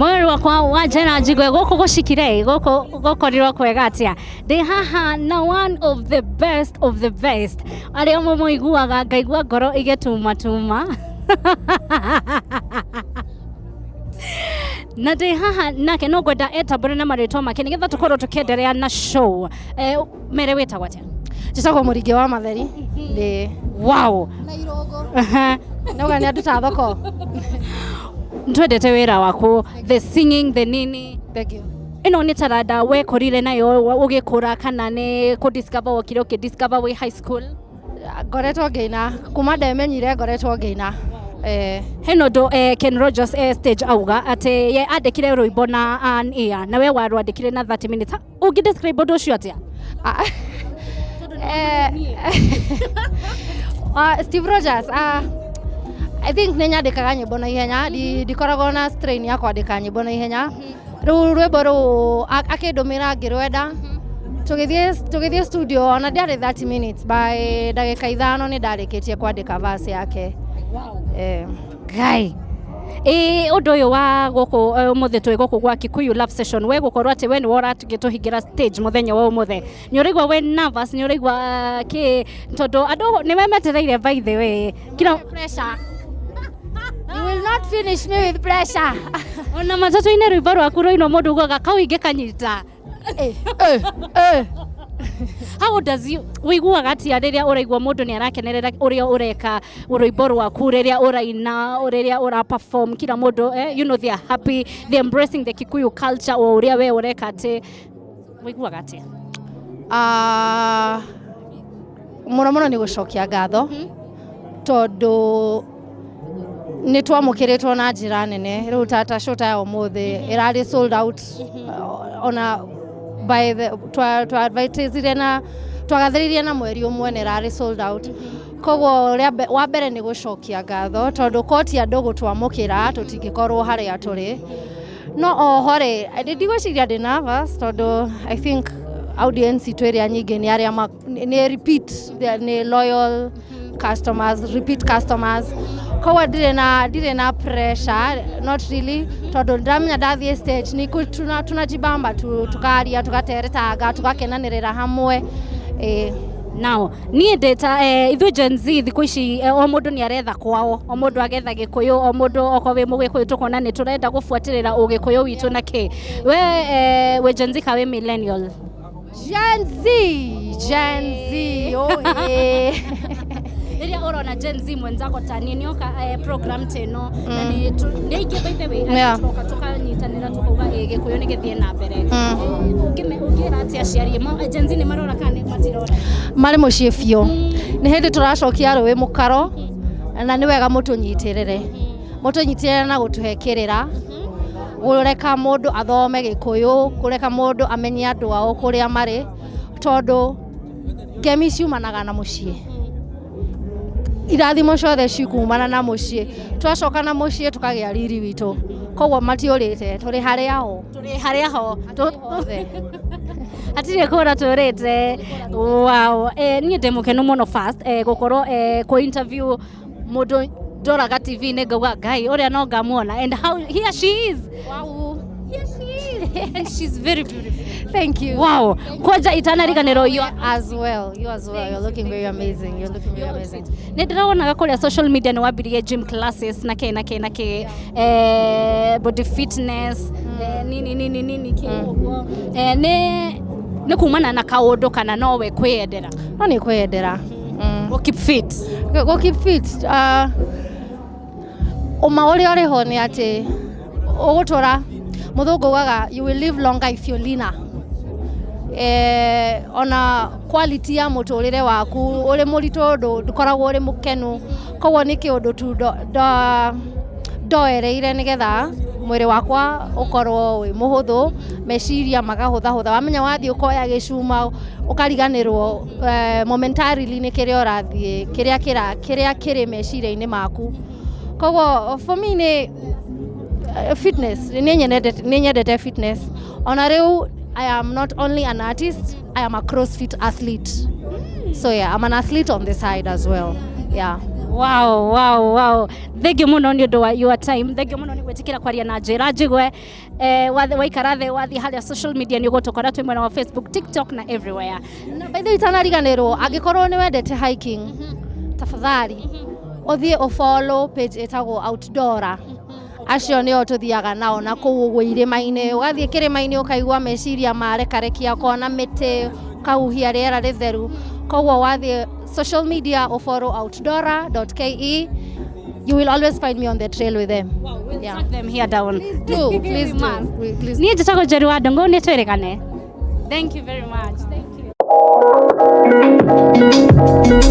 mweri wakwa wajena njigwe goko gushikire goko rirwo kwega atia ndi haha na one of the best aria muiguaga ngaigua ngoro igetuma na ndi haha nake no ngwenda etambure na marĩtwa make nigetha tukorwo tukiendelea na show mere wetagwo atia Njĩtagwo Muringi wa Matheri ndi wow na irogo noga ni andu ta thoko ntwendete wira waku the singing the nini. Thank you. Ino ni tarada wekorire nayo ugikura kana ni ku discover wakire discover we high school? Ngoretwo ngeina kuma ndemenyire ngoretwo ngeina. Heno do Ken Rogers stage auga ati ye andikire rwimbo na an ear na we warwandikire na 30 minutes. Ugi describe do cio atia? Steve Rogers I think nĩnyandĩkaga nyĩmbo na ihenya ndikoragwo na strain ya kwandĩka nyĩmbo na ihenya rĩu rwĩmbo rũu akĩndũmĩra ngĩrwenda tũgĩthiĩ studio ona ndiarĩ 30 minutes by ndagĩka 5 nĩ ndarĩkĩtie kwandĩka verse yake. Guy undu uyu wa guku muthe twi guku gwa Kikuyu love session we gukorwo ati we ni wora tugituhingira stage muthenya wa umuthe ni urigwa we nervous ni urigwa ki tondu andu ni memetereire by the way kila pressure. You will not finish me with pressure. Ona matatu-inĩ rwĩmbo rwaku rũinwo mũndũ ugaga kau ingĩkanyita. How does you wiguaga atia rĩrĩa ũraigua mũndũ nĩ arakenerera ũrĩa ũreka rwĩmbo rwaku rĩrĩa ũraina rĩrĩa ũra perform kila mũndũ you know they are happy they embracing the Kikuyu culture o ũrĩa we ũreka ati wiguaga atia? Mũno nĩ gũcokia ngatho tondũ nĩ twamũkĩrĩtwo na njĩra nene rĩu tata show ta ũmũthĩ ĩrarĩ sold out ona by the advertisire na twagathĩrĩirie na mweri ũmwe nĩ ĩrarĩ sold out koguo wa mbere nĩ gũcokia ngatho tondũ koti andũ gũtwamũkĩra tũtingĩkorwo harĩa tũrĩ no oho-rĩ ndigwĩciria ndĩ nervous tondũ I think audience itũ ĩrĩa nyingĩ nĩ arĩa nĩ repeat nĩ loyal customers repeat customers koguo ndirĩ na pressure not really tondũ ndamenya ndathiĩ stage ni tunajibamba tukaria tugateretanga tugakenanĩrĩra hamwe. Now niĩ ndĩta ithuĩ Gen Z thikũ ici o mũndũ nĩ aretha kwao o mũndũ agetha Gĩkũyũ o mũndũ okorwo wĩ Mũgĩkũyũ tũkona nĩ tũrenda gũbuatĩrĩra Ũgĩkũyũ witũ na kĩ we Gen Z ka wĩ millennial? Gen Z Rĩrĩa ũrona Gen Z mwenzako ta niĩ nĩoka program teno na nĩ ingĩ by the way tũkanyitanĩra tukauga Gĩkũyũ nĩ gĩthiĩ na mbere ũngĩra atĩa aciari Gen Z nĩ marora kana matirora? Marĩ mũciĩ biũ nĩ hĩndĩ tũracokia rũĩ mũkaro na nĩ wega mũtũnyitĩrĩre na gũtũhekĩrĩra kũreka mũndũ athome Gĩkũyũ kũreka mũndũ amenye andũ ao kũrĩa marĩ tondũ ngemi ciumanaga na mũciĩ irathimo ciothe cikumana na mũciĩ twacoka na mũciĩ tũkagĩa riri witũ koguo matiũrĩte tũrĩ harĩa ho hatirĩ kũra tũrĩte. Wow niĩ ndĩ mũkenu mũno first gũkorwo ku interview mũndũ ndoraga TV-inĩ ngauga Ngai ũrĩa no ngamuona and how here she is. Wow. Here she is. And she's very beautiful. Thank you. Wow. Kwanja itanariganĩrwo you as well. You're looking very amazing. You're looking very amazing. Nĩ ndĩraonaga kũrĩa social media nĩ wambirie gym classes na kĩ body fitness nini kĩũguo nĩ kumana na kaũndũ kana no we kwĩyendera? No nĩ kwĩyendera. Go keep fit. Ũma ũrĩa ũrĩ ho nĩ atĩ ũgũtũra mũthũngũ ugaga you will live longer if you're leaner. Ona quality ya mũtũrĩre waku ũrĩ mũritũ ndũkoragwo ũrĩ mũkenu koguo nĩ kĩũndũ tu ndoereire nĩgetha mwĩrĩ wakwa ũkorwo wĩ mũhũthũ meciria magahũthahũtha wamenya wathiĩ ũkoya gĩcuma ũkariganĩrwo momentarily nĩ kĩrĩa ũrathiĩ kĩrĩa kĩrĩ meciria-inĩ maku koguo for me nĩ fitness nĩ nyendete fitness ona rĩu I am not only an artist, I am a CrossFit athlete. So yeah, I'm an athlete on the side as well. Yeah. Wow. Thank you muno ni undu wa your time. Thank you muno ni gwetikira kwaria na njira njigwe. Waikara the wathi haria social media ni gutokora twi mwena wa Facebook, TikTok na everywhere. Na by the way itanariganirwo angikorwo ni wendete hiking tafadhali uthie o follow page etagwo Outdoora. Acio nio tuthiaga nao na kuu uguo irima-ini ugathie kirima-ini ukaigua meciria marekarekia kona miti kauhia riera ritheru koguo wathie social media or follow outdoora.ke. You will always find me on the trail with them. Wow, we'll track them here down. Please do. Niĩ njĩtagwo Njeri wa Ndũngũ, nĩ twĩrĩgane. Thank you very much. Thank you.